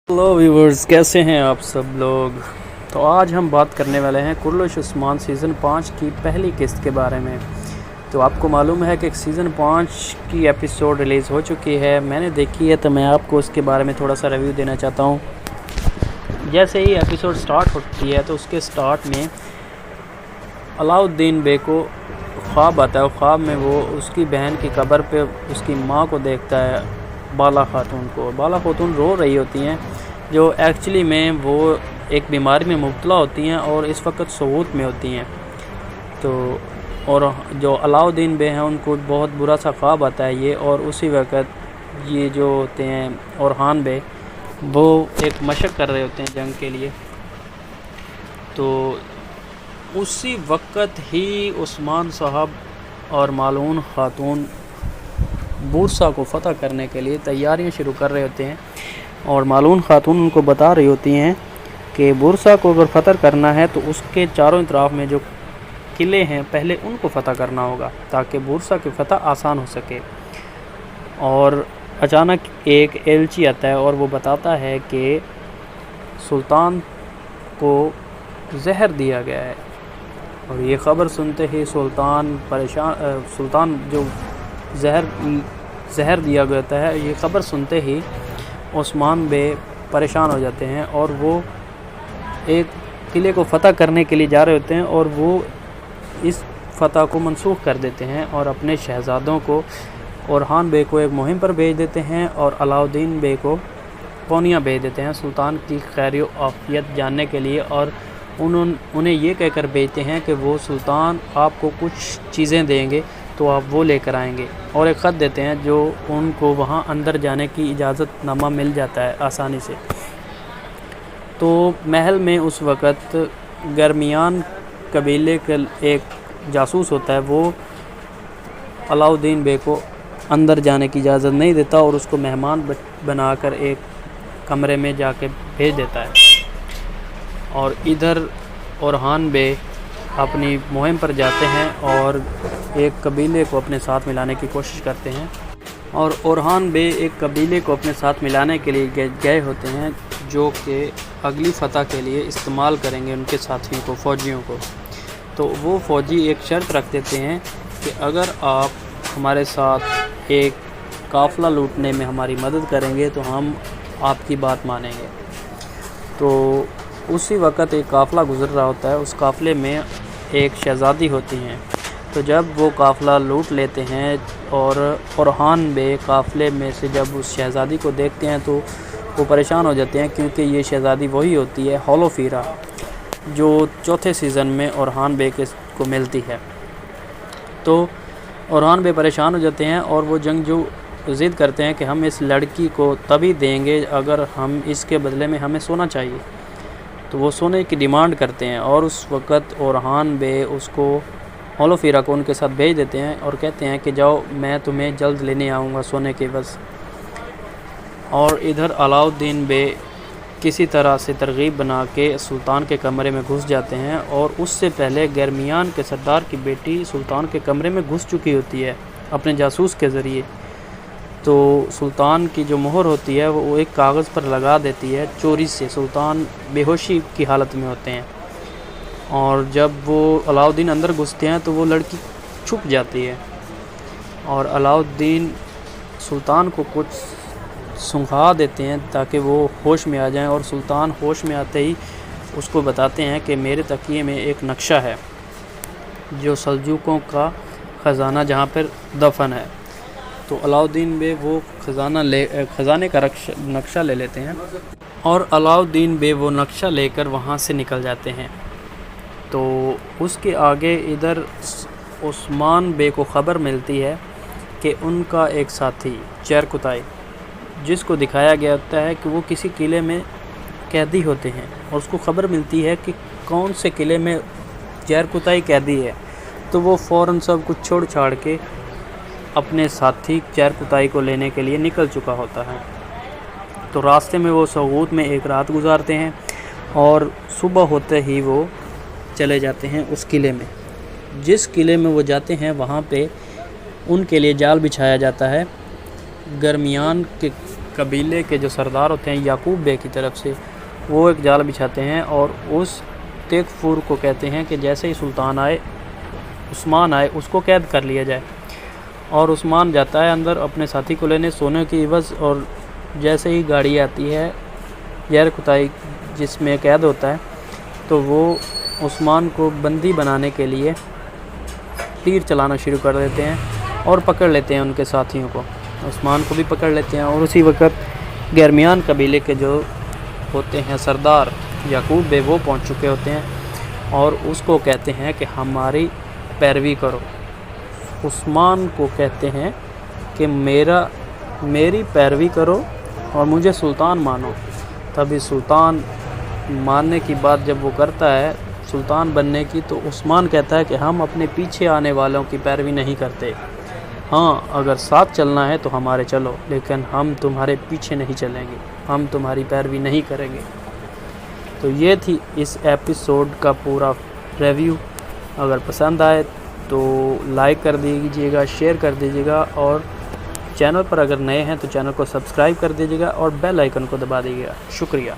Hello viewers, कैसे हैं आप सब लोग। तो आज हम बात करने वाले हैं कुर्लुश उस्मान सीज़न 5 की पहली किस्त के बारे में। तो आपको मालूम है कि सीज़न 5 की एपिसोड रिलीज़ हो चुकी है, मैंने देखी है, तो मैं आपको उसके बारे में थोड़ा सा रिव्यू देना चाहता हूँ। जैसे ही एपिसोड स्टार्ट होती है तो उसके स्टार्ट में अलाउद्दीन बे को ख्वाब आता है। ख्वाब में वो उसकी बहन की कब्र पे उसकी माँ को देखता है, बाला खातून को। बाला खातून रो रही होती हैं, जो एक्चुअली में वो एक बीमारी में मुब्तला होती हैं और इस वक्त सबूत में होती हैं। तो और जो अलाउद्दीन बे हैं उनको बहुत बुरा सा ख्वाब आता है ये, और उसी वक्त ये जो होते हैं ओरहान बे, वो एक मशक कर रहे होते हैं जंग के लिए। तो उसी वक्त ही उस्मान साहब और मालून खातून बूरसा को फ़तह करने के लिए तैयारियां शुरू कर रहे होते हैं, और मालून खातून उनको बता रही होती हैं कि बूरसा को अगर फ़तह करना है तो उसके चारों तरफ में जो किले हैं पहले उनको फ़तह करना होगा, ताकि बूरसा की फ़तह आसान हो सके। और अचानक एक एलची आता है और वो बताता है कि सुल्तान को जहर दिया गया है। और ये ख़बर सुनते ही सुल्तान जो जहर दिया गया है, ये ख़बर सुनते ही उस्मान बे परेशान हो जाते हैं, और वो एक किले को फ़तह करने के लिए जा रहे होते हैं, और वो इस फ़तह को मनसूख कर देते हैं और अपने शहज़ादों को ओरहान बे को एक मुहिम पर भेज देते हैं, और अलाउद्दीन बे को पौनिया भेज देते हैं सुल्तान की खैर आफियत जानने के लिए। और उन्हें ये कहकर भेजते हैं कि वो सुल्तान आपको कुछ चीज़ें देंगे तो आप वो लेकर आएंगे, और एक ख़त देते हैं जो उनको वहाँ अंदर जाने की इजाज़त नामा मिल जाता है आसानी से। तो महल में उस वक़्त गर्मियान कबीले का एक जासूस होता है, वो अलाउद्दीन बे को अंदर जाने की इजाज़त नहीं देता और उसको मेहमान बनाकर एक कमरे में जाके भेज देता है। और इधर ओरहान बे अपनी मुहिम पर जाते हैं और एक कबीले को अपने साथ मिलाने की कोशिश करते हैं, और ओरहान बे एक कबीले को अपने साथ मिलाने के लिए गए होते हैं, जो कि अगली फ़तह के लिए इस्तेमाल करेंगे उनके साथियों को, फ़ौजियों को। तो वो फ़ौजी एक शर्त रख देते हैं कि अगर आप हमारे साथ एक काफ़िला लूटने में हमारी मदद करेंगे तो हम आपकी बात मानेंगे। तो उसी वक़्त एक काफ़िला गुज़र रहा होता है, उस काफ़िले में एक शहज़ादी होती हैं। तो जब वो काफ़िला लूट लेते हैं और ओरहान बे काफ़िले में से जब उस शहज़ादी को देखते हैं तो वो परेशान हो जाते हैं, क्योंकि ये शहज़ादी वही होती है हौलोफीरा, जो चौथे सीज़न में ओरहान बे को मिलती है। तो ओरहान बे परेशान हो जाते हैं और वो जंगजू ज़िद करते हैं कि हम इस लड़की को तभी देंगे अगर हम इसके बदले में हमें सोना चाहिए। तो वो सोने की डिमांड करते हैं, और उस वक़्त ओरहान बे उसको हौलोफीरा को उनके साथ भेज देते हैं और कहते हैं कि जाओ, मैं तुम्हें जल्द लेने आऊँगा सोने के बस। और इधर अलाउद्दीन बे किसी तरह से तरगीब बना के सुल्तान के कमरे में घुस जाते हैं, और उससे पहले गर्मियान के सरदार की बेटी सुल्तान के कमरे में घुस चुकी होती है अपने जासूस के ज़रिए। तो सुल्तान की जो मोहर होती है वो एक कागज़ पर लगा देती है चोरी से। सुल्तान बेहोशी की हालत में होते हैं, और जब वो अलाउद्दीन अंदर घुसते हैं तो वो लड़की छुप जाती है, और अलाउद्दीन सुल्तान को कुछ सुंघा देते हैं ताकि वो होश में आ जाएं, और सुल्तान होश में आते ही उसको बताते हैं कि मेरे तकिए में एक नक्शा है जो सल्जूकों का ख़जाना जहाँ पर दफन है। तो अलाउद्दीन बे वो ख़जाने का नक्शा ले लेते हैं, और अलाउद्दीन बे वो नक्शा लेकर वहाँ से निकल जाते हैं। तो उसके आगे इधर उस्मान बे को ख़बर मिलती है कि उनका एक साथी चरकुताई, जिसको दिखाया गया होता है कि वो किसी किले में कैदी होते हैं, और उसको ख़बर मिलती है कि कौन से किले में चरकुताई कैदी है। तो वो फ़ौरन सब कुछ छोड़ छाड़ के अपने साथी चरकुताई को लेने के लिए निकल चुका होता है। तो रास्ते में वो सबूत में एक रात गुजारते हैं, और सुबह होते ही वो चले जाते हैं उस किले में। जिस किले में वो जाते हैं वहाँ पे उनके लिए जाल बिछाया जाता है। गर्मियान के قبیلے کے جو سردار ہوتے ہیں یعقوب بے کی طرف سے، وہ ایک جال بچھاتے ہیں اور اس تیغفور کو کہتے ہیں کہ جیسے ہی سلطان آئے، عثمان آئے، اس کو قید کر لیا جائے۔ اور عثمان جاتا ہے اندر اپنے ساتھی کو لینے سونے کی عوض، اور جیسے ہی گاڑی آتی ہے یار کتائی جس میں قید ہوتا ہے، تو وہ عثمان کو بندی بنانے کے لیے تیر چلانا شروع کر دیتے ہیں اور پکڑ لیتے ہیں ان کے ساتھیوں کو، عثمان کو بھی پکڑ لیتے ہیں۔ اور اسی وقت گرمیان قبیلے کے جو ہوتے ہیں سردار یعقوب بے، وہ پہنچ چکے ہوتے ہیں اور اس کو کہتے ہیں کہ ہماری پیروی کرو۔ عثمان کو کہتے ہیں کہ میری پیروی کرو اور مجھے سلطان مانو۔ تبھی سلطان ماننے کی بات جب وہ کرتا ہے سلطان بننے کی، تو عثمان کہتا ہے کہ ہم اپنے پیچھے آنے والوں کی پیروی نہیں کرتے، ہاں اگر ساتھ چلنا ہے تو ہمارے چلو، لیکن ہم تمہارے پیچھے نہیں چلیں گے، ہم تمہاری پیروی نہیں کریں گے۔ تو یہ تھی اس ایپیسوڈ کا پورا ریویو۔ اگر پسند آئے تو لائک کر دیجیے گا، شیئر کر دیجیے گا، اور چینل پر اگر نئے ہیں تو چینل کو سبسکرائب کر دیجیے گا اور بیل آئیکن کو دبا دیجیے گا۔ شکریہ۔